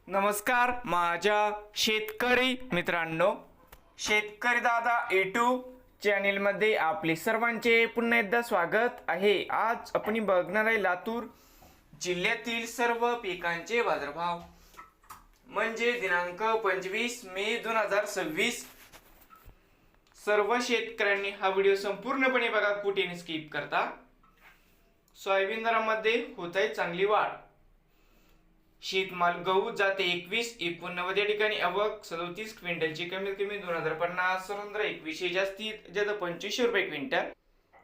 नमस्कार माझ्या शेतकरी मित्रांनो, शेतकरी दादा यूट्यूब चॅनेलमध्ये आपले सर्वांचे पुन्हा एकदा स्वागत आहे। आज आपण बघणार आहे लातूर जिल्ह्यातील सर्व पिकांचे बाजारभाव, म्हणजे दिनांक 25 मे 2026। सर्व शेतकऱ्यांनी हा व्हिडिओ संपूर्णपणे बघा, कुठेही स्किप करता। सोयाबीन दरामध्ये होत आहे चांगली वाढ। शेतमाल गहू जाते 21-89 या ठिकाणी आवक 37 क्विंटलची, कमीत कमी 2050, सरंद्र 2100, जास्तीत जास्त 2500 रुपये क्विंटल।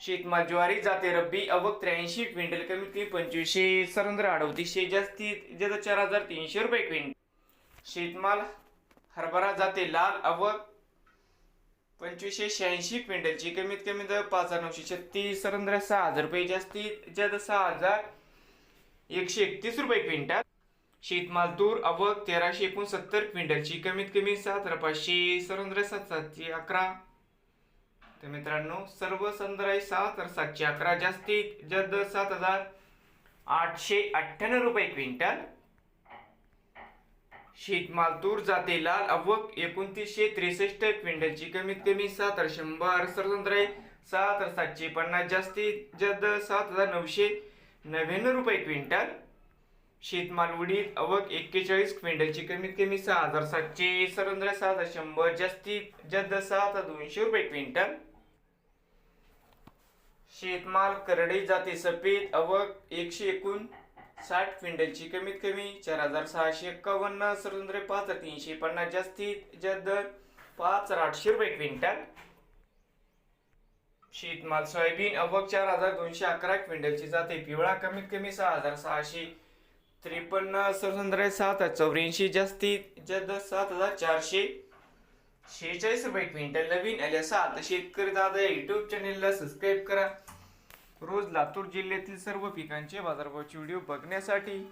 शेतमाल ज्वारी जाते रब्बी, आवक 83 क्विंटल, कमीत कमी 2500, सरंद्र 3800, जास्तीत जास्त 4300 रुपये क्विंटल। शेतमाल हरभरा जाते लाल, आवक 2586 क्विंटलची, कमीत कमी 5936, सरंद्र 6000 रुपये, जास्तीत जास्त 6131 रुपये क्विंटल। शेतमाल तूर आवक 1369 क्विंटलची, कमीत कमी 7500, सरंद्र 7711। तर मित्रांनो, सर्व संद्र 7711, जास्तीत जास्त 7898 रुपये क्विंटल। शेतमाल तूर जाते लाल, आवक 2963 क्विंटलची, कमीत कमी 7100, सरंद्र 7750, जास्तीत जास्त 7999 रुपये क्विंटल। शेतमाल उडीद आवक 41 क्विंटलची, कमीत कमी 6700, सरंद्र 7100, जास्तीत जास्त 7200 रुपये क्विंटल। शेतमाल करडई जाते सफेद, आवक 159 क्विंटलची, कमीत कमी 4651, सरंद्र 5350, जास्तीत जास्त 5800 रुपये क्विंटल। शेतमाल सोयाबीन आवक 4211 क्विंटलची जाते पिवळा, कमीत कमी 6653, सरंद्र 7084, जास्तीत जास्त 7446 रुपये क्विंटल। नवीन आले असाल तर शेतकरी दादा युट्यूब चॅनेलला सबस्क्राईब करा, रोज लातूर जिल्ह्यातील सर्व पिकांचे बाजारभावाचे व्हिडिओ बघण्यासाठी।